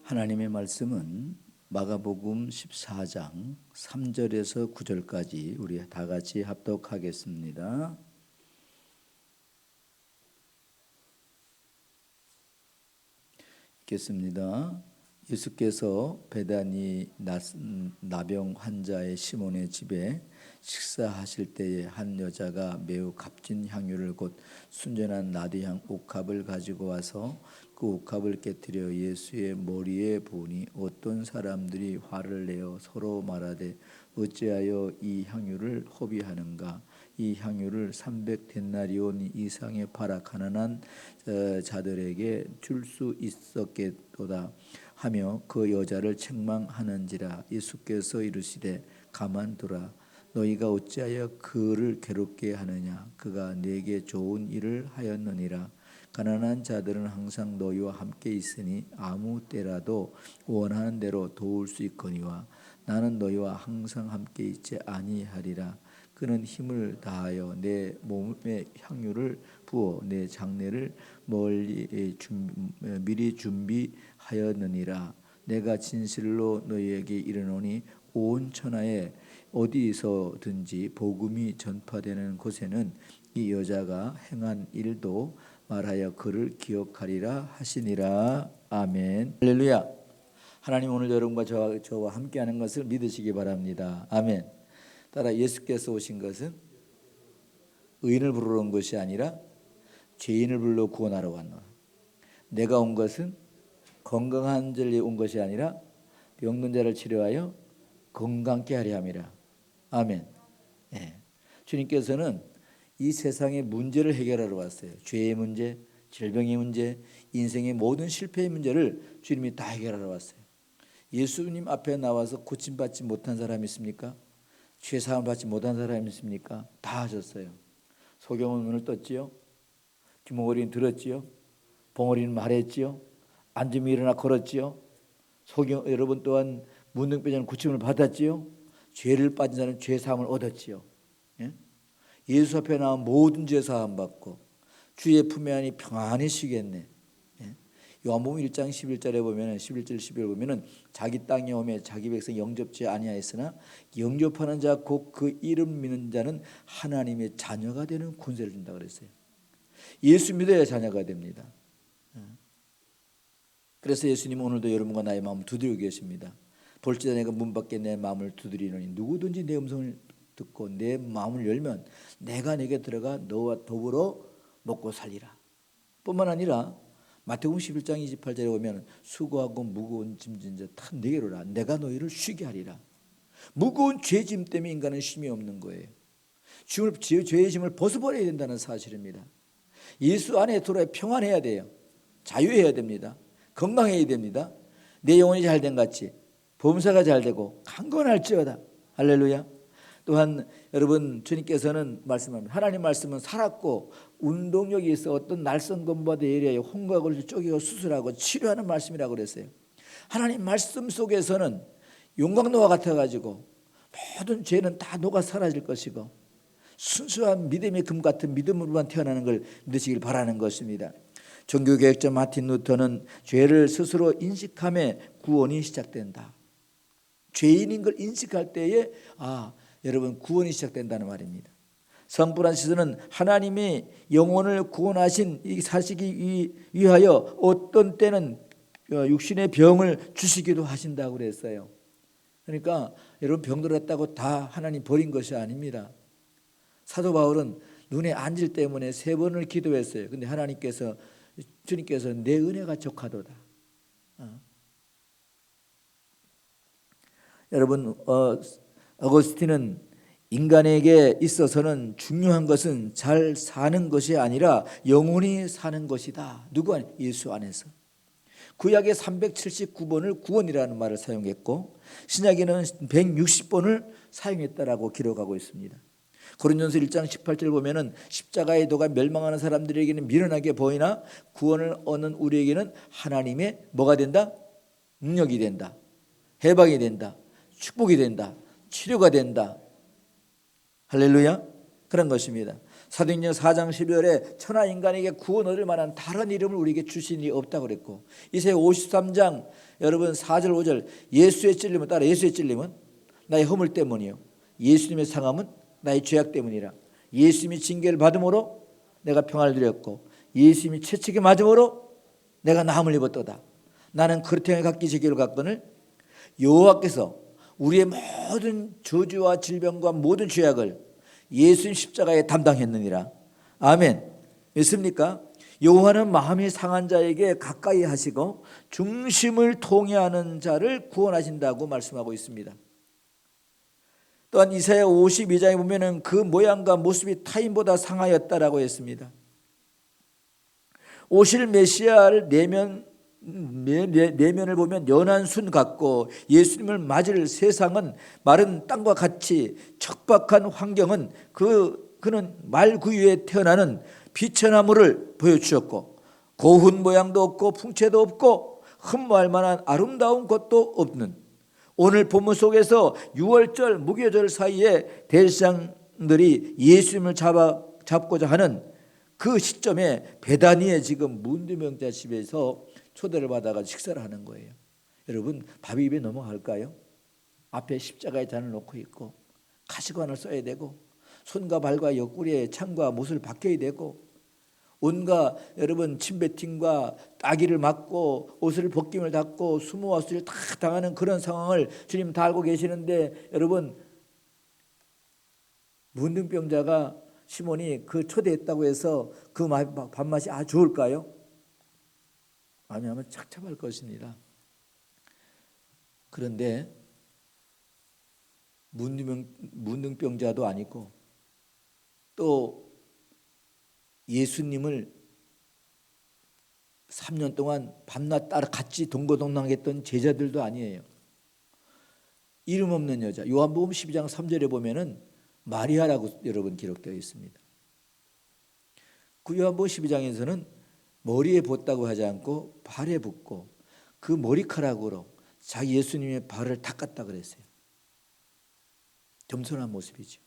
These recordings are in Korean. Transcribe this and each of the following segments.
하나님의 말씀은 마가복음 14장 3절에서 9절까지 우리 다 같이 합독하겠습니다. 읽겠습니다. 예수께서 베다니 나병 환자의 시몬의 집에 식사하실 때에 한 여자가 매우 값진 향유를 곧 순전한 나디향 옥합을 가지고 와서 그 옥합을 깨뜨려 예수의 머리에 부으니 어떤 사람들이 화를 내어 서로 말하되 어찌하여 이 향유를 허비하는가? 이 향유를 300데나리온 이상에 팔아 가난한 자들에게 줄 수 있었겠도다 하며 그 여자를 책망하는지라. 예수께서 이르시되 가만두라. 너희가 어찌하여 그를 괴롭게 하느냐? 그가 네게 좋은 일을 하였느니라. 가난한 자들은 항상 너희와 함께 있으니 아무 때라도 원하는 대로 도울 수 있거니와 나는 너희와 항상 함께 있지 아니하리라. 그는 힘을 다하여 내 몸에 향유를 부어 내 장례를 미리 준비하였느니라. 내가 진실로 너희에게 이르노니 온 천하에 어디서든지 복음이 전파되는 곳에는 이 여자가 행한 일도 말하여 그를 기억하리라 하시니라. 아멘. 할렐루야. 하나님 오늘 여러분과 저와 함께하는 것을 믿으시기 바랍니다. 아멘. 따라 예수께서 오신 것은 의인을 부르러 온 것이 아니라 죄인을 불러 구원하러 왔노라. 내가 온 것은 건강한 자를 온 것이 아니라 병든 자를 치료하여 건강케 하려 함이라. 아멘. 네. 주님께서는 이 세상의 문제를 해결하러 왔어요. 죄의 문제, 질병의 문제, 인생의 모든 실패의 문제를 주님이 다 해결하러 왔어요. 예수님 앞에 나와서 고침받지 못한 사람이 있습니까? 죄 사함을 받지 못한 사람이 있습니까? 다 하셨어요. 소경은 눈을 떴지요. 귀머거리는 들었지요. 봉어리는 말했지요. 앉으며 일어나 걸었지요. 여러분 또한 문둥병자는 고침을 받았지요. 죄를 빠진 자는 죄 사함을 얻었지요. 예수 앞에 나온 모든 죄 사함 받고 주의 품에 안이 평안히 쉬겠네. 요한복음 1장 11절에 보면 11절 12절 보면은 자기 땅에 오매 자기 백성 영접지 아니하였으나 영접하는 자 곧 그 이름 믿는 자는 하나님의 자녀가 되는 권세를 준다 그랬어요. 예수 믿어야 자녀가 됩니다. 그래서 예수님은 오늘도 여러분과 나의 마음을 두드리고 계십니다. 볼지다 내가 문 밖에 내 마음을 두드리노니 누구든지 내 음성을 듣고 내 마음을 열면 내가 내게 들어가 너와 더불어 먹고 살리라. 뿐만 아니라 마태복음 11장 28절에 보면 수고하고 무거운 짐진 자 다 내게로 오라. 내가 너희를 쉬게 하리라. 무거운 죄짐 때문에 인간은 쉼이 없는 거예요. 죄의 짐을 벗어버려야 된다는 사실입니다. 예수 안에 들어야 평안해야 돼요. 자유해야 됩니다. 건강해야 됩니다. 내 영혼이 잘된 같이 범사가 잘되고 강건할지어다. 할렐루야. 또한 여러분 주님께서는 말씀합니다. 하나님 말씀은 살았고 운동력이 있어 어떤 날선 검보다 예리하여 홍각을 쪼개고 수술하고 치료하는 말씀이라고 그랬어요. 하나님 말씀 속에서는 용광로와 같아가지고 모든 죄는 다 녹아 사라질 것이고 순수한 믿음의 금 같은 믿음으로만 태어나는 걸 믿으시길 바라는 것입니다. 종교개혁자 마틴 루터는 죄를 스스로 인식함에 구원이 시작된다. 죄인인 걸 인식할 때에 여러분 구원이 시작된다는 말입니다. 성 프란시스는 하나님이 영혼을 구원하신 이 사시기 위하여 어떤 때는 육신의 병을 주시기도 하신다고 그랬어요. 그러니까 여러분 병들었다고 다 하나님 버린 것이 아닙니다. 사도 바울은 눈에 안질 때문에 3번을 기도했어요. 근데 주님께서 내 은혜가 족하도다. 여러분 어거스틴은 인간에게 있어서는 중요한 것은 잘 사는 것이 아니라 영원히 사는 것이다. 누구 안에? 예수 안에서. 구약의 379번을 구원이라는 말을 사용했고 신약에는 160번을 사용했다라고 기록하고 있습니다. 고린도전서 1장 18절 보면은 십자가의 도가 멸망하는 사람들에게는 미련하게 보이나 구원을 얻는 우리에게는 하나님의 뭐가 된다? 능력이 된다. 해방이 된다. 축복이 된다. 치료가 된다. 할렐루야. 그런 것입니다. 사도행전 4장 12절에 천하 인간에게 구원 얻을 만한 다른 이름을 우리에게 주신 이 없다고 그랬고, 이사야 53장 여러분 4절 5절 예수의 찔림은 따라 예수의 찔림은 나의 허물 때문이요 예수님의 상함은 나의 죄악 때문이라. 예수님이 징계를 받음으로 내가 평안을 누렸고 예수님이 채찍에 맞음으로 내가 나음을 입었도다. 나는 그렇게 갖기 제기를 갖거늘 여호와께서 우리의 모든 저주와 질병과 모든 죄악을 예수님 십자가에 담당했느니라. 아멘. 믿습니까? 여호와는 마음이 상한 자에게 가까이 하시고 중심을 통해하는 자를 구원하신다고 말씀하고 있습니다. 또한 이사야 52장에 보면은 그 모양과 모습이 타인보다 상하였다라고 했습니다. 오실 메시아를 내면을 보면 연한 순 같고 예수님을 맞을 세상은 마른 땅과 같이 척박한 환경은 그는 말 그 위에 태어나는 비천나무를 보여주셨고 고운 모양도 없고 풍채도 없고 흠모할 만한 아름다운 것도 없는, 오늘 본문 속에서 유월절 무교절 사이에 대제사장들이 예수님을 잡고자 하는 그 시점에 베다니에 지금 문두명자 집에서 초대를 받아가 식사를 하는 거예요. 여러분 밥이 입에 넘어갈까요? 앞에 십자가의 잔을 놓고 있고 가시관을 써야 되고 손과 발과 옆구리에 창과 못을 박혀야 되고 온갖 여러분 침뱉임과 따기를 맞고 옷을 벗김을 닫고 수모와 수를 다 당하는 그런 상황을 주님 다 알고 계시는데, 여러분 문둥병자가 시몬이 그 초대했다고 해서 그 밥맛이 좋을까요? 아니면 착잡할 것입니다. 그런데 문둥병자도 아니고 또 예수님을 3년 동안 밤낮 따라 같이 동거동락했던 제자들도 아니에요. 이름 없는 여자, 요한복음 12장 3절에 보면은 마리아라고 여러분 기록되어 있습니다. 그 요한복음 12장에서는 머리에 붓다고 하지 않고 발에 붓고 그 머리카락으로 자기 예수님의 발을 닦았다 그랬어요. 겸손한 모습이죠.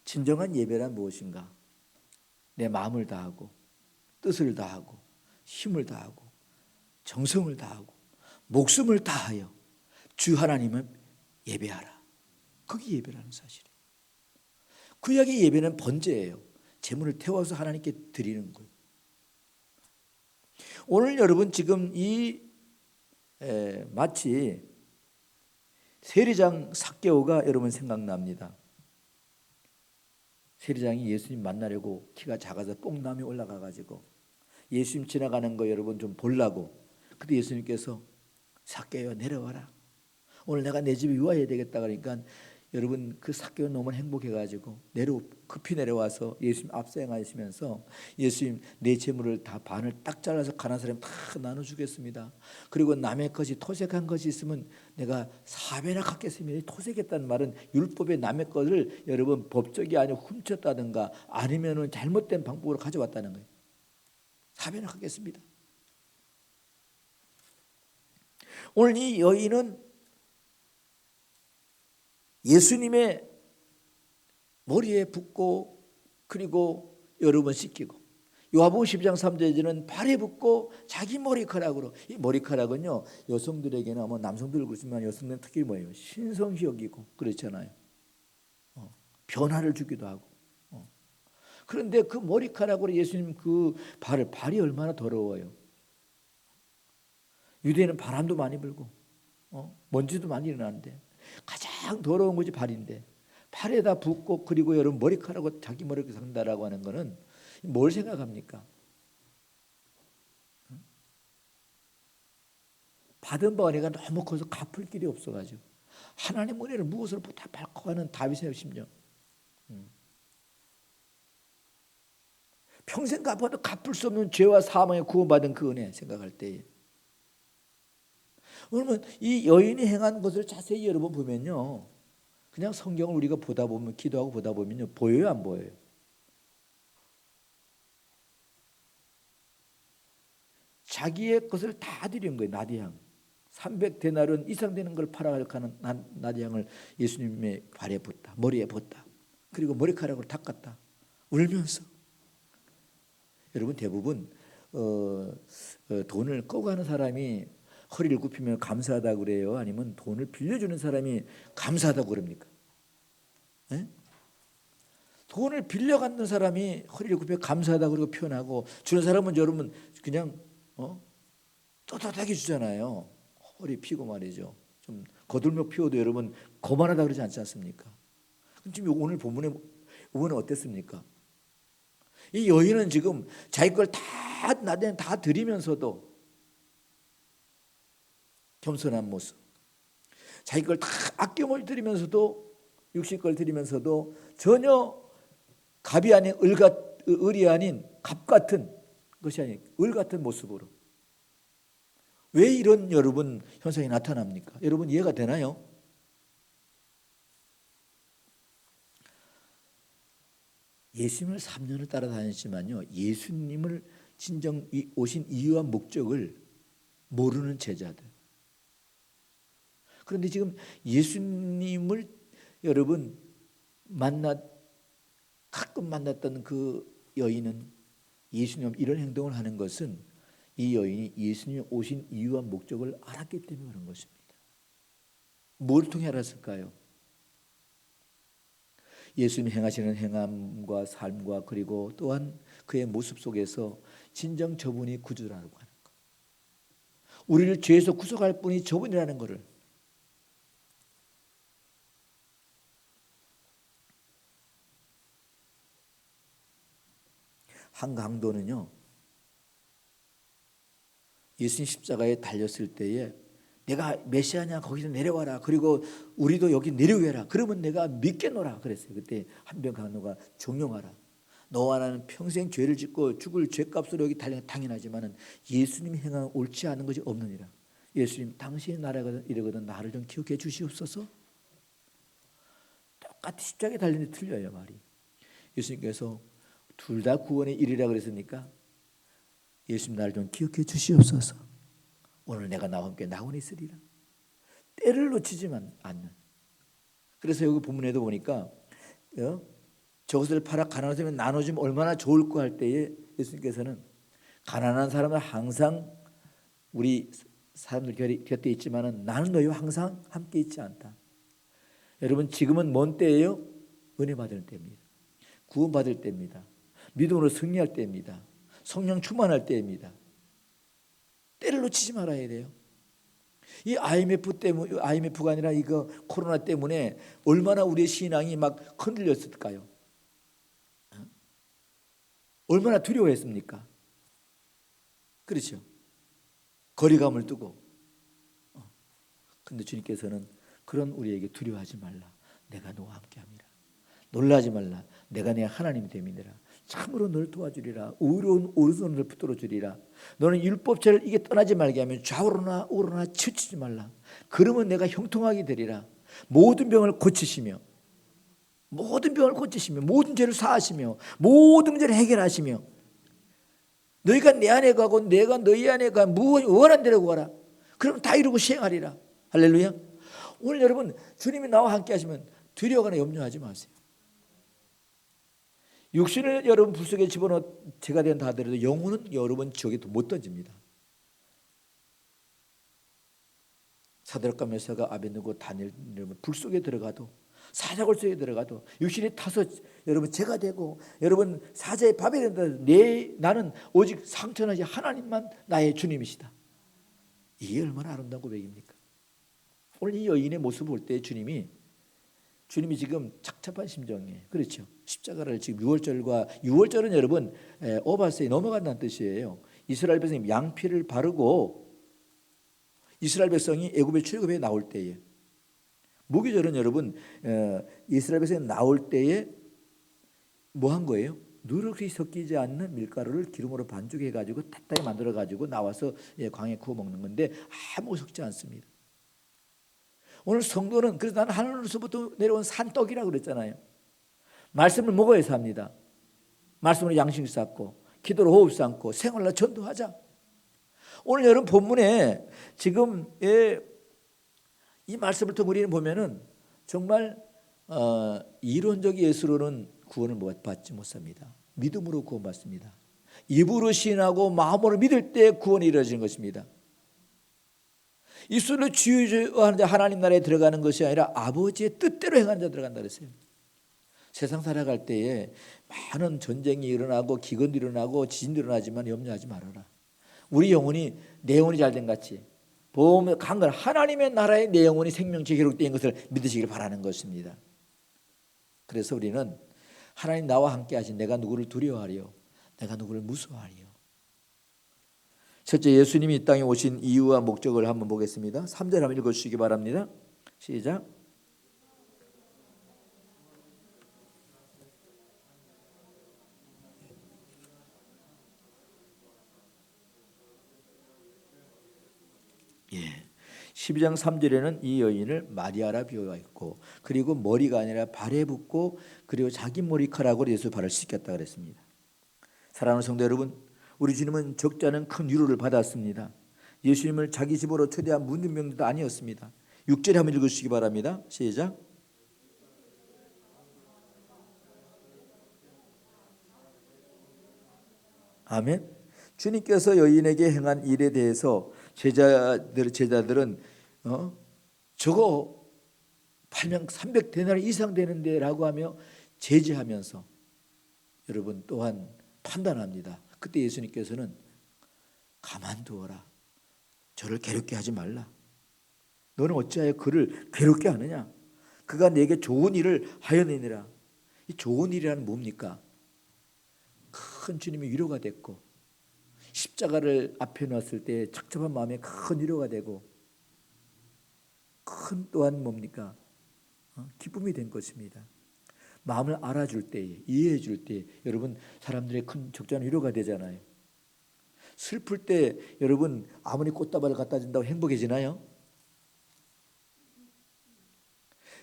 진정한 예배란 무엇인가? 내 마음을 다하고 뜻을 다하고 힘을 다하고 정성을 다하고 목숨을 다하여 주 하나님을 예배하라. 그게 예배라는 사실이에요. 구약의 예배는 번제예요. 제물을 태워서 하나님께 드리는 거예요. 오늘 여러분 지금 마치 세리장 삭개오가 여러분 생각납니다. 세리장이 예수님 만나려고 키가 작아서 뽕남이 올라가가지고 예수님 지나가는 거 여러분 좀 보려고, 그때 예수님께서 삭개오야 내려와라. 오늘 내가 내 집에 유화해야 되겠다 그러니까 여러분 그 삭개오 너무 행복해가지고 급히 내려와서 예수님 앞서 행하시면서 예수님 내 재물을 다 반을 딱 잘라서 가난한 사람 다 나눠주겠습니다. 그리고 남의 것이 토색한 것이 있으면 내가 4배나 갚겠습니다. 토색했다는 말은 율법의 남의 것을 여러분 법적이 아니고 훔쳤다든가 아니면은 잘못된 방법으로 가져왔다는 거예요. 4배나 갚겠습니다. 오늘 이 여인은 예수님의 머리에 붓고 그리고 여러 번 씻기고, 요한복음 12장 3절에는 발에 붓고 자기 머리카락으로, 이 머리카락은요 여성들에게는 아마 남성들 그렇지만 여성들은 특히 뭐예요? 신성희역이고 그렇잖아요. 변화를 주기도 하고. 그런데 그 머리카락으로 예수님 그 발이 얼마나 더러워요. 유대인은 바람도 많이 불고 먼지도 많이 일어나는데 가장 더러운 것이 발인데 팔에다 붓고 그리고 여러분 머리카락으로 자기 머리를 상다라고 하는 것은 뭘 생각합니까? 받은 바가 내가 너무 커서 갚을 길이 없어가지고 하나님 은혜를 무엇으로 다 밟고 가는 다윗의 심정. 평생 갚아도 갚을 수 없는 죄와 사망에 구원받은 그 은혜 생각할 때에, 그러면 이 여인이 행한 것을 자세히 여러분 보면요, 그냥 성경을 우리가 보다 보면 기도하고 보다 보면요 보여요 안 보여요? 자기의 것을 다 드린 거예요. 나디향. 300데나리온 이상 되는 걸 팔아가는 나대양을 예수님의 발에 붓다, 머리에 붓다. 그리고 머리카락으로 닦았다. 울면서. 여러분 대부분 돈을 꺼가는 사람이 허리를 굽히면 감사하다고 그래요? 아니면 돈을 빌려주는 사람이 감사하다고 그럽니까? 네? 돈을 빌려가는 사람이 허리를 굽혀 감사하다고 그러고 표현하고, 주는 사람은 여러분 그냥 떳떳하게 주잖아요. 허리 피고 말이죠. 좀 거들먹 피워도 여러분 거만하다 그러지 않지 않습니까? 지금 오늘 본문에 어땠습니까? 이 여인은 지금 자기 걸 다 나한테 다 드리면서도 겸손한 모습, 자기 걸 다 아껴 드리면서도, 육식 걸 드리면서도 전혀 갑이 아닌 을이 아닌 갑 같은 것이 아닌 을 같은 모습으로. 왜 이런 여러분 현상이 나타납니까? 여러분 이해가 되나요? 예수님을 3년을 따라다녔지만요, 예수님을 진정 오신 이유와 목적을 모르는 제자들. 그런데 지금 예수님을 여러분 가끔 만났던 그 여인은, 예수님 이런 행동을 하는 것은 이 여인이 예수님 오신 이유와 목적을 알았기 때문에 그런 것입니다. 뭘 통해 알았을까요? 예수님 행하시는 행함과 삶과 그리고 또한 그의 모습 속에서 진정 저분이 구주라고 하는 것, 우리를 죄에서 구속할 분이 저분이라는 것을. 한 강도는요, 예수님 십자가에 달렸을 때에 내가 메시아냐 거기서 내려와라, 그리고 우리도 여기 내려오라, 그러면 내가 믿겠노라 그랬어요. 그때 한병 강도가 종용하라, 너와 나는 평생 죄를 짓고 죽을 죄값으로 여기 달려 당연하지만은 예수님이 행한 옳지 않은 것이 없느니라. 예수님 당신의 나라가 이러거든 나를 좀 기억해 주시옵소서. 똑같이 십자가에 달리는데 틀려요 말이. 예수님께서 둘 다 구원의 일이라 그랬으니까 예수님 나를 좀 기억해 주시옵소서. 오늘 내가 나와 함께 나원에 있으리라. 때를 놓치지만 않는. 그래서 여기 본문에도 보니까 저것을 팔아 가난한 사람에 나눠주면 얼마나 좋을까 할 때에 예수님께서는 가난한 사람은 항상 우리 사람들 곁에 있지만은 나는 너희와 항상 함께 있지 않다. 여러분 지금은 뭔 때예요? 은혜 받을 때입니다. 구원 받을 때입니다. 믿음으로 승리할 때입니다. 성령 충만할 때입니다. 때를 놓치지 말아야 돼요. 이 IMF가 아니라 이거 코로나 때문에 얼마나 우리의 신앙이 막 흔들렸을까요? 얼마나 두려워했습니까? 그렇죠. 거리감을 두고. 근데 주님께서는 그런 우리에게 두려워하지 말라. 내가 너와 함께함이라. 놀라지 말라. 내가 내 하나님이 됨이니라. 참으로 너를 도와주리라. 의로운 오른손을 붙들어 주리라. 너는 율법죄를 이게 떠나지 말게 하면 좌우로나 우로나 치우치지 말라. 그러면 내가 형통하게 되리라. 모든 병을 고치시며 모든 죄를 사하시며 모든 문제를 해결하시며, 너희가 내 안에 가고 내가 너희 안에 가 원한 대로 구하라. 그러면 다 이루고 시행하리라. 할렐루야. 오늘 여러분 주님이 나와 함께 하시면 두려워하거나 염려하지 마세요. 육신을 여러분 불 속에 집어넣어 제가 된다 하더라도 영혼은 여러분 지옥에 못 던집니다. 사드락과 메사가 아벤느고 다니엘 불 속에 들어가도, 사자굴 속에 들어가도 육신이 타서 여러분 죄가 되고 여러분 사자의 밥이 된다. 나는 오직 상천하지 하나님만 나의 주님이시다. 이게 얼마나 아름다운 고백입니까? 오늘 이 여인의 모습을 볼 때 주님이 지금 착잡한 심정이에요. 그렇죠. 십자가를 지금 6월절은 여러분 오바스에 넘어간다는 뜻이에요. 이스라엘 백성이 양피를 바르고 이스라엘 백성이 애굽의 출애굽에 나올 때에, 무교절은 여러분 이스라엘 백성이 나올 때에 뭐 한 거예요? 누룩이 섞이지 않는 밀가루를 기름으로 반죽해 가지고 타타히 만들어 가지고 나와서 광에 구워 먹는 건데 아무 섞지 않습니다. 오늘 성도는 그래서 나는 하늘로서부터 내려온 산떡이라고 그랬잖아요. 말씀을 먹어야 삽니다. 말씀으로 양식 쌓고 기도로 호흡 쌓고 생활로 전도하자. 오늘 여러분 본문에 지금 이 말씀을 통해 우리는 보면은 정말 이론적 예수로는 구원을 받지 못합니다. 믿음으로 구원받습니다. 입으로 시인하고 마음으로 믿을 때 구원이 이루어지는 것입니다. 입술로 주여주여 하는 하나님 나라에 들어가는 것이 아니라 아버지의 뜻대로 행하는 자 들어간다 그랬어요. 세상 살아갈 때에 많은 전쟁이 일어나고 기근도 일어나고 지진도 일어나지만 염려하지 말아라. 우리 영혼이 내 영혼이 잘된 같이 보면 강건 하나님의 나라에 내 영혼이 생명체 기록된 것을 믿으시길 바라는 것입니다. 그래서 우리는 하나님 나와 함께 하신 내가 누구를 두려워하리요 내가 누구를 무서워하리요. 첫째, 예수님이 이 땅에 오신 이유와 목적을 한번 보겠습니다. 3절 한번 읽어주시기 바랍니다. 시작. 예. 12장 3절에는 이 여인을 마리아라 비유하였고 그리고 머리가 아니라 발에 붓고 그리고 자기 머리카락으로 예수 발을 씻겼다 그랬습니다. 사랑하는 성도 여러분, 우리 주님은 적지 않은 큰 위로를 받았습니다. 예수님을 자기 집으로 초대한 문둥병도 아니었습니다. 6절에 한번 읽으시기 바랍니다. 시작. 아멘. 주님께서 여인에게 행한 일에 대해서 제자들은 저거 팔면 300데나리 이상 되는데 라고 하며 제지하면서 여러분 또한 판단합니다. 그때 예수님께서는 가만두어라. 저를 괴롭게 하지 말라. 너는 어찌하여 그를 괴롭게 하느냐. 그가 내게 좋은 일을 하였느니라. 이 좋은 일이란 뭡니까? 큰 주님의 위로가 됐고 십자가를 앞에 놨을 때 착잡한 마음에 큰 위로가 되고 큰 또한 뭡니까? 기쁨이 된 것입니다. 마음을 알아줄 때에 이해해 줄 때 여러분 사람들의 큰 적잖은 위로가 되잖아요. 슬플 때 여러분 아무리 꽃다발을 갖다 준다고 행복해지나요?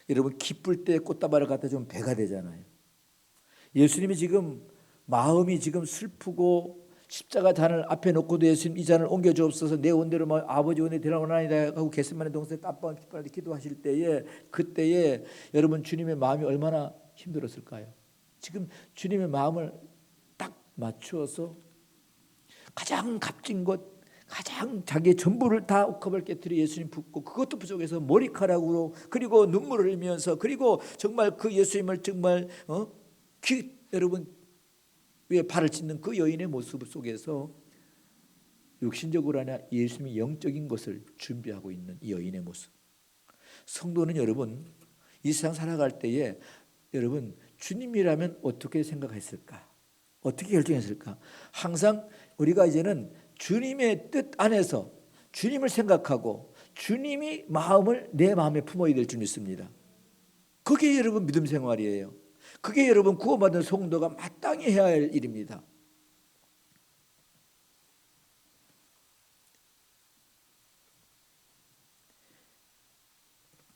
여러분 기쁠 때 꽃다발을 갖다 주면 배가 되잖아요. 예수님이 지금 마음이 지금 슬프고 십자가 잔을 앞에 놓고도 예수님 이 잔을 옮겨 주옵소서 내 원대로 아버지 원에 되라오나이다 하고 겟세마네 동산에 땀방울 핏발로 기도하실 때에 그때에 여러분 주님의 마음이 얼마나 힘들었을까요? 지금 주님의 마음을 딱 맞추어서 가장 값진 것 가장 자기의 전부를 다 옥합을 깨뜨려 예수님 붓고 그것도 부족해서 머리카락으로 그리고 눈물을 흘리면서 그리고 정말 그 예수님을 정말 여러분 위에 발을 찢는 그 여인의 모습 속에서 육신적으로 아니라 예수님이 영적인 것을 준비하고 있는 이 여인의 모습. 성도는 여러분 이 세상 살아갈 때에 여러분 주님이라면 어떻게 생각했을까? 어떻게 결정했을까? 항상 우리가 이제는 주님의 뜻 안에서 주님을 생각하고 주님이 마음을 내 마음에 품어야 될 줄 믿습니다. 그게 여러분 믿음 생활이에요. 그게 여러분 구원받은 성도가 마땅히 해야 할 일입니다.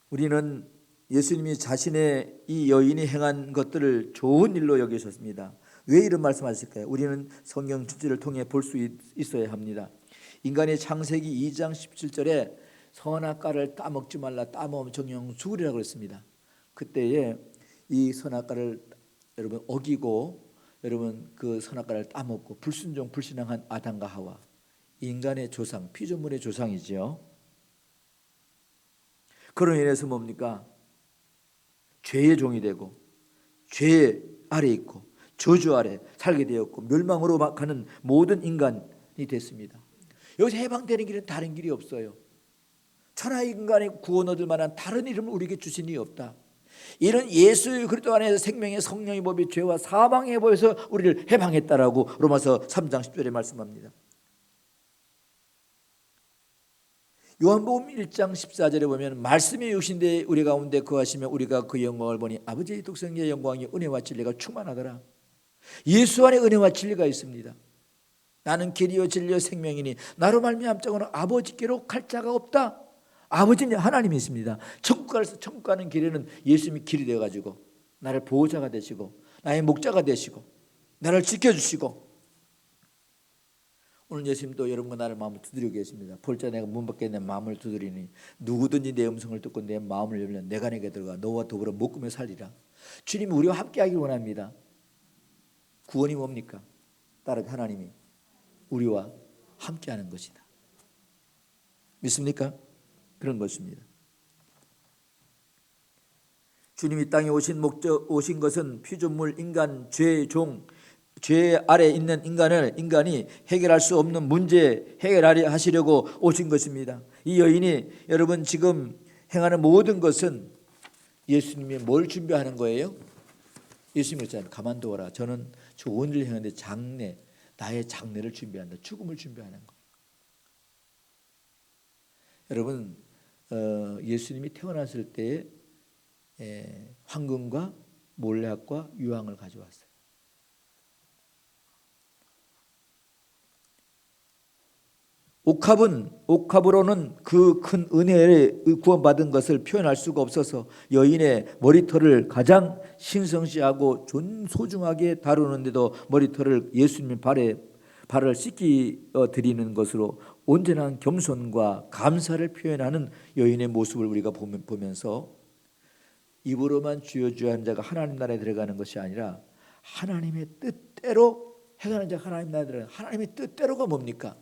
우리는 예수님이 자신의 이 여인이 행한 것들을 좋은 일로 여기셨습니다. 왜 이런 말씀하실까요? 우리는 성경 주제를 통해 볼 수 있어야 합니다. 인간의 창세기 2장 17절에 선악과를 따먹지 말라 따먹으면 정령 죽으리라고 그랬습니다. 그때에 이 선악과를 여러분 어기고 여러분 그 선악과를 따먹고 불순종 불신앙한 아담과 하와 인간의 조상 피조물의 조상이지요. 그로 인해서 뭡니까? 죄의 종이 되고 죄 아래 있고 저주 아래 살게 되었고 멸망으로 가는 모든 인간이 됐습니다. 여기서 해방되는 길은 다른 길이 없어요. 천하 인간의 구원 얻을 만한 다른 이름을 우리에게 주신 이 없다. 이런 예수 그리스도 안에서 생명의 성령의 법이 죄와 사망의 법에서 우리를 해방했다라고 로마서 3장 10절에 말씀합니다. 요한복음 1장 14절에 보면 말씀이 육신되어 우리 가운데 거하시며 우리가 그 영광을 보니 아버지의 독생자의 영광이 은혜와 진리가 충만하더라. 예수 안에 은혜와 진리가 있습니다. 나는 길이요 진리요 생명이니 나로 말미암자고는 아버지께로 갈 자가 없다. 아버지는 하나님이십니다. 천국 가는 길에는 예수님이 길이 되어가지고 나를 보호자가 되시고 나의 목자가 되시고 나를 지켜주시고 오늘 예수님도 여러분과 나를 마음을 두드리고 계십니다. 볼자 내가 문 밖에 내 마음을 두드리니 누구든지 내 음성을 듣고 내 마음을 열면 내가 내게 들어가 너와 더불어 먹으며 살리라. 주님이 우리와 함께하길 원합니다. 구원이 뭡니까? 따르 하나님이 우리와 함께하는 것이다. 믿습니까? 그런 것입니다. 주님이 땅에 오신 것은 피조물 인간 죄 아래 있는 인간이 해결할 수 없는 문제 해결하시려고 오신 것입니다. 이 여인이 여러분 지금 행하는 모든 것은 예수님이 뭘 준비하는 거예요? 예수님이 그랬잖아요. 가만두어라. 저는 좋은 일을 행하는데 나의 장례를 준비한다. 죽음을 준비하는 거예요. 여러분 예수님이 태어났을 때 황금과 몰래학과 유황을 가져왔어요. 옥합으로는 그 큰 은혜를 구원받은 것을 표현할 수가 없어서 여인의 머리털을 가장 신성시하고 소중하게 다루는데도 머리털을 예수님 발을 씻겨 드리는 것으로 온전한 겸손과 감사를 표현하는 여인의 모습을 우리가 보면서 입으로만 주여 주여 하는 자가 하나님 나라에 들어가는 것이 아니라 하나님의 뜻대로 행하는 자가 하나님 나라에 들어가는, 하나님의 뜻대로가 뭡니까?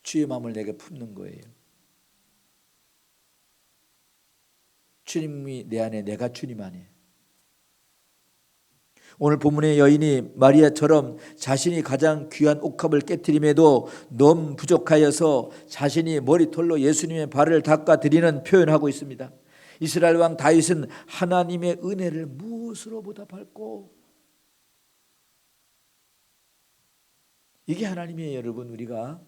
주의 마음을 내게 품는 거예요. 주님이 내 안에, 내가 주님 안에. 오늘 본문의 여인이 마리아처럼 자신이 가장 귀한 옥합을 깨트림에도 너무 부족하여서 자신이 머리털로 예수님의 발을 닦아드리는 표현하고 있습니다. 이스라엘 왕 다윗은 하나님의 은혜를 무엇으로 보답할꼬? 이게 하나님의 여러분 우리가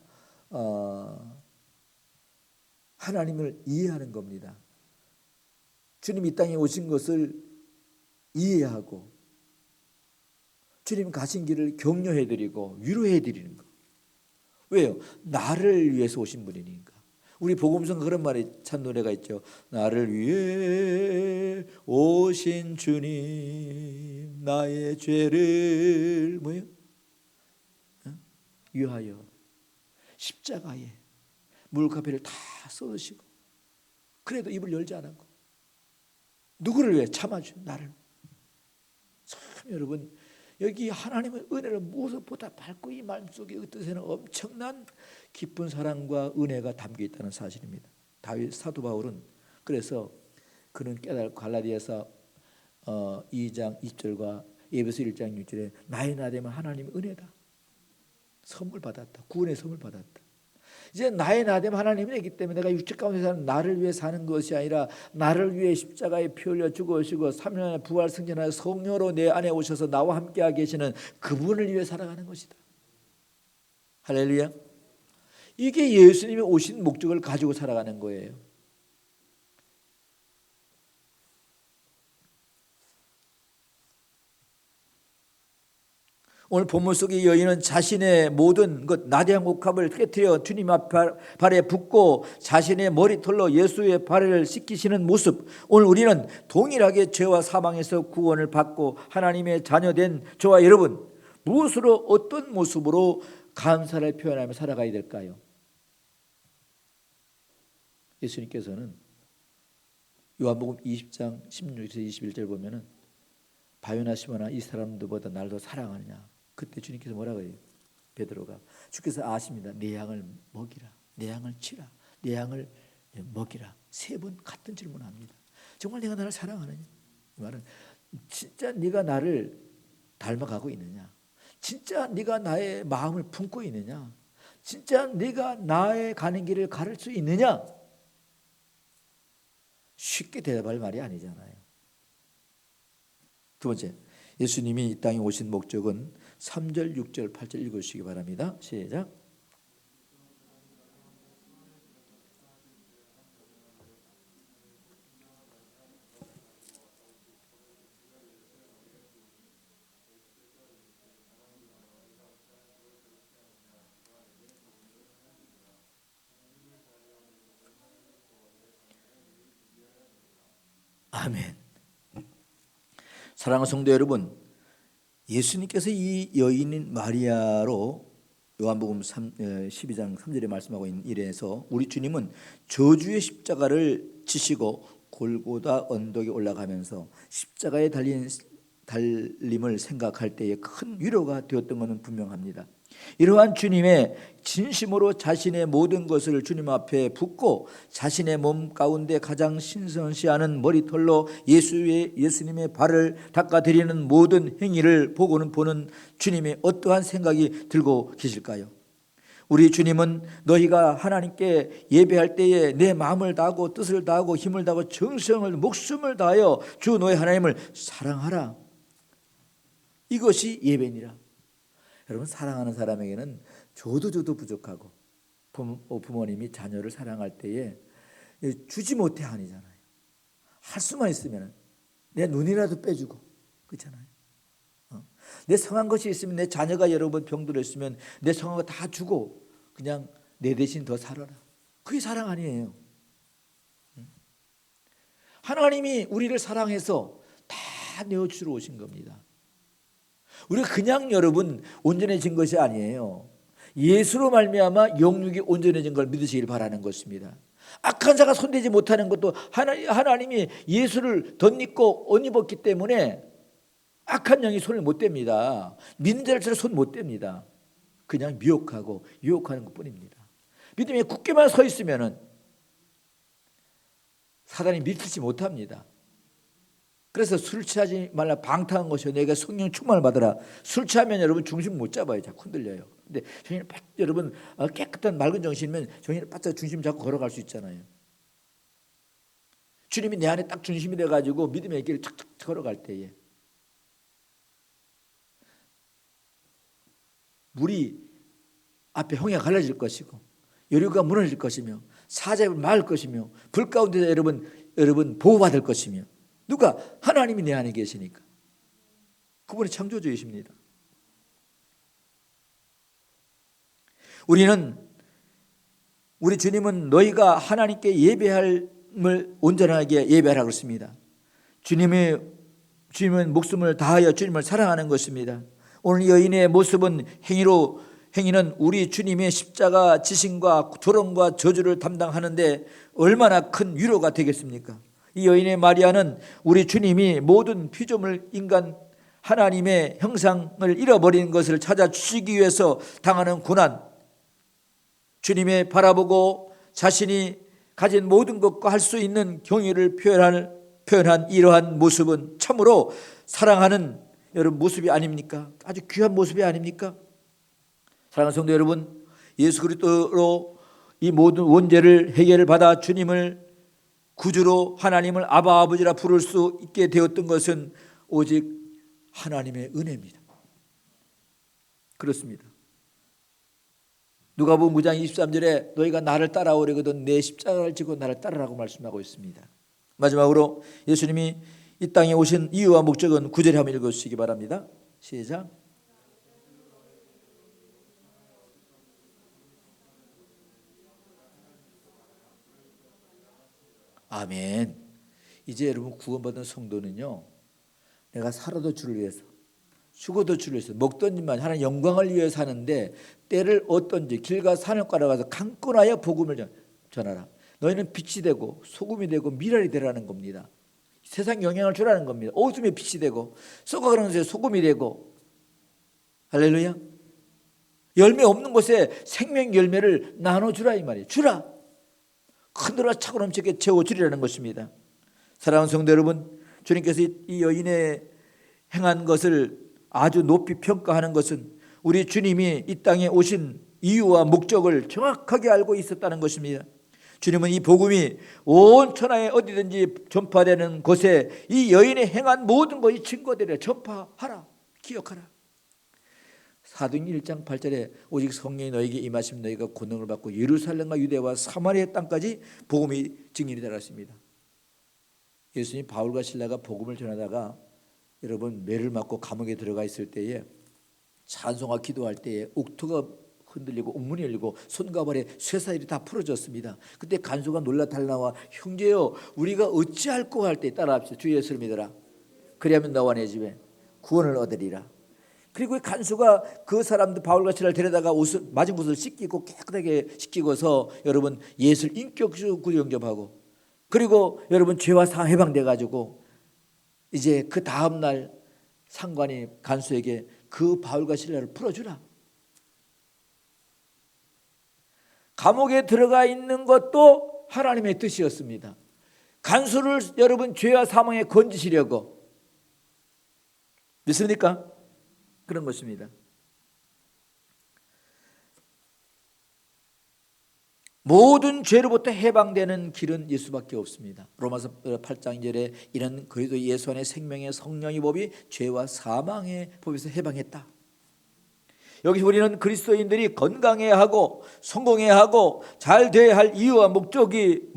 하나님을 이해하는 겁니다. 주님 이 땅에 오신 것을 이해하고 주님 가신 길을 격려해드리고 위로해드리는 것. 왜요? 나를 위해서 오신 분이니까. 우리 복음성 그런 말이 참 노래가 있죠. 나를 위해 오신 주님 나의 죄를 뭐요? 위하여 십자가에 물가비를 다 쏟으시고 그래도 입을 열지 않았고 누구를 위해 참아주는 나를. 참 여러분 여기 하나님의 은혜를 무엇보다 밝고 이 마음속의 뜻에는 엄청난 깊은 사랑과 은혜가 담겨 있다는 사실입니다. 다윗 사도 바울은 그래서 그는 깨달고 갈라디아서 2장 2절과 에베소 1장 6절에 나의 나됨은 하나님의 은혜다. 선물 받았다. 구원의 선물 받았다. 이제 나의 나됨 하나님이기 때문에 내가 육체 가운데 사는 나를 위해 사는 것이 아니라 나를 위해 십자가에 피 흘려 죽으시고 3년 만에 부활 승천하여 성령으로 내 안에 오셔서 나와 함께 계시는 그분을 위해 살아가는 것이다. 할렐루야. 이게 예수님이 오신 목적을 가지고 살아가는 거예요. 오늘 본문 속의 여인은 자신의 모든 것 나대한 옥합을 깨뜨려 주님 발에 붓고 자신의 머리털로 예수의 발을 씻기시는 모습. 오늘 우리는 동일하게 죄와 사망에서 구원을 받고 하나님의 자녀된 저와 여러분 무엇으로 어떤 모습으로 감사를 표현하며 살아가야 될까요? 예수님께서는 요한복음 20장 16에서 21절 보면은 바요나 시모나 이 사람들보다 날 더 사랑하느냐. 그때 주님께서 뭐라고 해요? 베드로가 주께서 아십니다. 내 양을 먹이라. 내 양을 치라. 내 양을 먹이라. 3번 같은 질문합니다. 정말 내가 나를 사랑하느냐? 이 말은 진짜 네가 나를 닮아가고 있느냐? 진짜 네가 나의 마음을 품고 있느냐? 진짜 네가 나의 가는 길을 가를 수 있느냐? 쉽게 대답할 말이 아니잖아요. 두 번째, 예수님이 이 땅에 오신 목적은 3절, 6절, 8절 읽으시기 바랍니다. 시작. 아멘. 사랑하는 성도 여러분, 예수님께서 이 여인인 마리아로 요한복음 12장 3절에 말씀하고 있는 일에서 우리 주님은 저주의 십자가를 지시고 골고다 언덕에 올라가면서 십자가에 달림을 생각할 때에 큰 위로가 되었던 것은 분명합니다. 이러한 주님의 진심으로 자신의 모든 것을 주님 앞에 붓고 자신의 몸 가운데 가장 신성시하는 머리털로 예수님의 발을 닦아드리는 모든 행위를 보는 주님의 어떠한 생각이 들고 계실까요? 우리 주님은 너희가 하나님께 예배할 때에 내 마음을 다하고 뜻을 다하고 힘을 다하고 정성을 목숨을 다하여 주 너희 하나님을 사랑하라. 이것이 예배니라. 여러분, 사랑하는 사람에게는 줘도 부족하고 부모님이 자녀를 사랑할 때에 주지 못해 아니잖아요. 할 수만 있으면 내 눈이라도 빼주고 그렇잖아요. 내 성한 것이 있으면 내 자녀가 여러분 병들어 있으면 내 성한 거 다 주고 그냥 내 대신 더 살아라. 그게 사랑 아니에요. 하나님이 우리를 사랑해서 다 내어주러 오신 겁니다. 우리가 그냥 여러분 온전해진 것이 아니에요. 예수로 말미암아 영육이 온전해진 걸 믿으시길 바라는 것입니다. 악한 자가 손대지 못하는 것도 하나님이 예수를 덧입고 옷 입었기 때문에 악한 영이 손을 못 댑니다. 믿는 자를 손 못 댑니다. 그냥 미혹하고 유혹하는 것뿐입니다. 믿음에 굳게만 서 있으면 사단이 밀치지 못합니다. 그래서 술 취하지 말라 방탕한 것이요 내가 성령 충만을 받으라. 술 취하면 여러분 중심 못 잡아요. 자꾸 흔들려요. 근데 정신 여러분 깨끗한 맑은 정신이면 정신 바짝 중심 잡고 걸어갈 수 있잖아요. 주님이 내 안에 딱 중심이 돼가지고 믿음의 길을 탁탁 걸어갈 때에 물이 앞에 홍해가 갈라질 것이고 여리고가 무너질 것이며 사자가 마을 것이며 불 가운데 여러분 보호받을 것이며 누가? 하나님이 내 안에 계시니까. 그분이 창조주이십니다. 우리 주님은 너희가 하나님께 예배함을 온전하게 예배하라고 그랬습니다. 주님은 목숨을 다하여 주님을 사랑하는 것입니다. 오늘 여인의 모습은 행위는 우리 주님의 십자가 지신과 조롱과 저주를 담당하는데 얼마나 큰 위로가 되겠습니까? 이 여인의 마리아는 우리 주님이 모든 피조물 인간 하나님의 형상을 잃어버린 것을 찾아주시기 위해서 당하는 고난, 주님의 바라보고 자신이 가진 모든 것과 할 수 있는 경의를 표현한 이러한 모습은 참으로 사랑하는 여러분 모습이 아닙니까? 아주 귀한 모습이 아닙니까? 사랑하는 성도 여러분, 예수 그리스도로 이 모든 원죄를 해결을 받아 주님을 구주로 하나님을 아바 아버지라 부를 수 있게 되었던 것은 오직 하나님의 은혜입니다. 그렇습니다. 누가복음 9장 23절에 너희가 나를 따라오려거든 내 십자가를 지고 나를 따르라고 말씀하고 있습니다. 마지막으로 예수님이 이 땅에 오신 이유와 목적은 9절에 한번 읽어주시기 바랍니다. 시작. 아멘. 이제 여러분 구원받은 성도는요, 내가 살아도 주를 위해서 죽어도 주를 위해서 먹던지만 하나님 영광을 위해서 사는데 때를 얻든지 길과 산을 가서 강권하여 복음을 전하라. 너희는 빛이 되고 소금이 되고 미랄이 되라는 겁니다. 세상 영향을 주라는 겁니다. 어둠의 빛이 되고 썩어가는 것에 소금이 되고 할렐루야. 열매 없는 곳에 생명 열매를 나눠주라 이 말이에요. 주라. 흔들어 차고 넘치게 채워주리라는 것입니다. 사랑하는 성도 여러분, 주님께서 이 여인의 행한 것을 아주 높이 평가하는 것은 우리 주님이 이 땅에 오신 이유와 목적을 정확하게 알고 있었다는 것입니다. 주님은 이 복음이 온 천하에 어디든지 전파되는 곳에 이 여인의 행한 모든 것이 증거되려 전파하라, 기억하라. 사도행전 1장 8절에 오직 성령이 너에게 임하시면 너희가 권능을 받고 예루살렘과 유대와 사마리아 땅까지 복음이 증인이 되라 했습니다. 예수님 바울과 실라가 복음을 전하다가 여러분 매를 맞고 감옥에 들어가 있을 때에 찬송과 기도할 때에 옥토가 흔들리고 옥문이 열리고 손과 발에 쇠사슬이 다 풀어졌습니다. 그때 간수가 놀라 달나와 형제여 우리가 어찌할꼬 할 때 따라합시다. 주 예수를 믿어라. 그리하면 너와 내 집에 구원을 얻으리라. 그리고 간수가 그 사람들 바울과 시라를 데려다가 맞은 곳을 씻기고 깨끗하게 씻기고서 여러분 예수를 인격적으로 영접하고, 그리고 여러분 죄와 상 해방돼 가지고 이제 그 다음 날 상관이 간수에게 그 바울과 시라를 풀어주라. 감옥에 들어가 있는 것도 하나님의 뜻이었습니다. 간수를 여러분 죄와 사망에 건지시려고. 믿습니까? 그런 것입니다. 모든 죄로부터 해방되는 길은 예수밖에 없습니다. 로마서 8장 2절에 이는 그리스도 예수 안에 생명의 성령의 법이 죄와 사망의 법에서 해방했다. 여기서 우리는 그리스도인들이 건강해야 하고 성공해야 하고 잘 돼야 할 이유와 목적은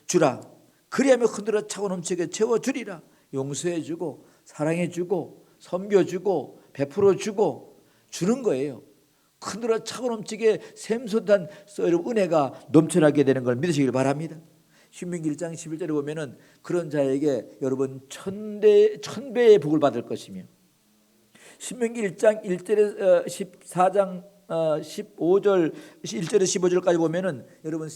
주라. 그리하며 흔들어 차고 넘치게 채워주리라. 용서해주고 사랑해주고 섬겨주고 베풀어주고 주는 거예요. 흔들어 차고 넘치게 샘솟한 은혜가 넘쳐나게 되는 걸 믿으시길 바랍니다. 신명기 1장 11절에 보면은 그런 자에게 여러분 천배의 복을 받을 것이며, 신명기 1장 1절에 14장 15절 1절에 15절까지 보면은 여러분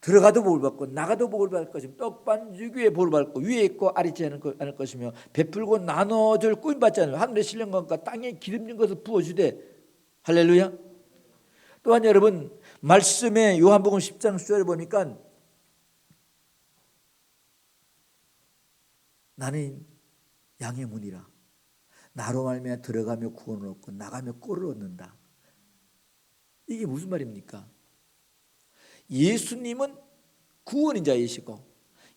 들어가도 복을 받고 나가도 복을 받을 것이며, 떡반죽 위에 복을 받고 위에 있고 아래 있지 않을 것이며, 베풀고 나눠줄 꾸임 받지 않으며 하늘의 신령한 것과 땅에 기름진 것을 부어주되. 할렐루야. 또한 여러분 말씀에 요한복음 10장 10절에 보니까 나는 양의 문이라. 나로 말미암아 들어가며 구원을 얻고 나가며 꼴을 얻는다. 이게 무슨 말입니까? 예수님은 구원인 자이시고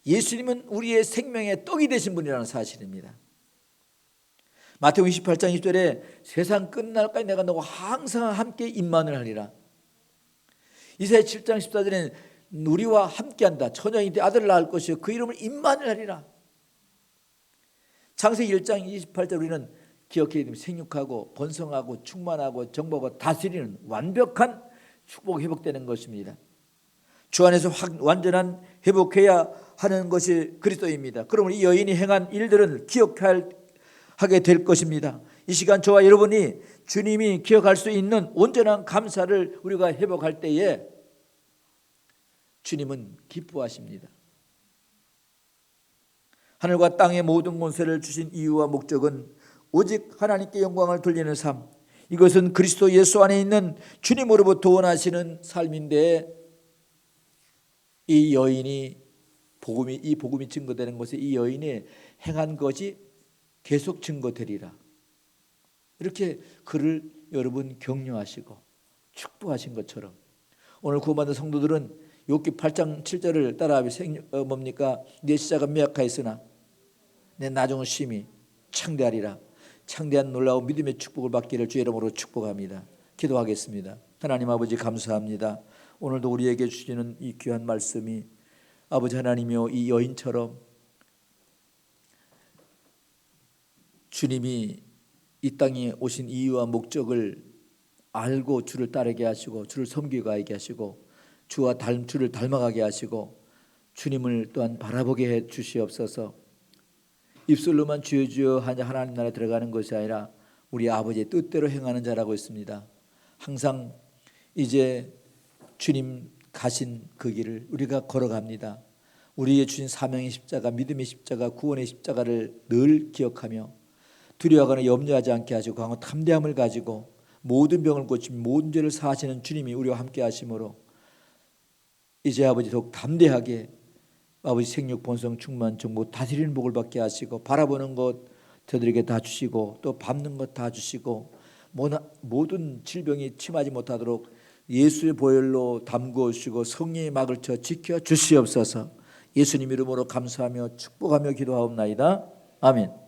예수님은 우리의 생명의 떡이 되신 분이라는 사실입니다. 마태복음 28장 20절에 세상 끝날까지 내가 너와 항상 함께 임만을 하리라. 이사야 7장 14절에는 우리와 함께한다. 처녀인 때 아들을 낳을 것이요 그 이름을 임만을 하리라. 창세기 1장 28절 우리는 기억해야 됩니다. 생육하고 번성하고 충만하고 정복하고 다스리는 완벽한 축복 회복되는 것입니다. 주 안에서 완전한 회복해야 하는 것이 그리스도입니다. 그러면 이 여인이 행한 일들은 기억하게 될 것입니다. 이 시간 저와 여러분이 주님이 기억할 수 있는 온전한 감사를 우리가 회복할 때에 주님은 기뻐하십니다. 하늘과 땅의 모든 권세를 주신 이유와 목적은 오직 하나님께 영광을 돌리는 삶, 이것은 그리스도 예수 안에 있는 주님으로부터 원하시는 삶인데, 이 여인이 이 복음이 증거되는 것에 이 여인이 행한 것이 계속 증거되리라. 이렇게 그를 여러분 격려하시고 축복하신 것처럼 오늘 구원받은 성도들은 욥기 8장 7절을 따라 뭡니까? 내 시작은 미약하였으나 내 나중은 심히 창대하리라. 창대한 놀라운 믿음의 축복을 받기를 주의 이름으로 축복합니다. 기도하겠습니다. 하나님 아버지 감사합니다. 오늘도 우리에게 주시는 이 귀한 말씀이 아버지 하나님이여 이 여인처럼 주님이 이 땅에 오신 이유와 목적을 알고 주를 따르게 하시고 주를 섬기게 하게 하시고 주를 닮아가게 하시고 주님을 또한 바라보게 해 주시옵소서. 입술로만 주여 주여 하냐 하나님 나라에 들어가는 것이 아니라 우리 아버지의 뜻대로 행하는 자라고 있습니다. 항상 이제 주님 가신 그 길을 우리가 걸어갑니다. 우리의 주신 사명의 십자가, 믿음의 십자가, 구원의 십자가를 늘 기억하며 두려워하거나 염려하지 않게 하시고 강한 담대함을 가지고 모든 병을 고치며 모든 죄를 사하시는 주님이 우리와 함께 하심으로 이제 아버지 더욱 담대하게 아버지 생육 본성 충만 정복 다스리는 복을 받게 하시고 바라보는 것 저들에게 다 주시고 또 밟는 것 다 주시고 모든 질병이 침하지 못하도록 예수의 보혈로 담그시고 성령의 막을 쳐 지켜 주시옵소서. 예수님 이름으로 감사하며 축복하며 기도하옵나이다. 아멘.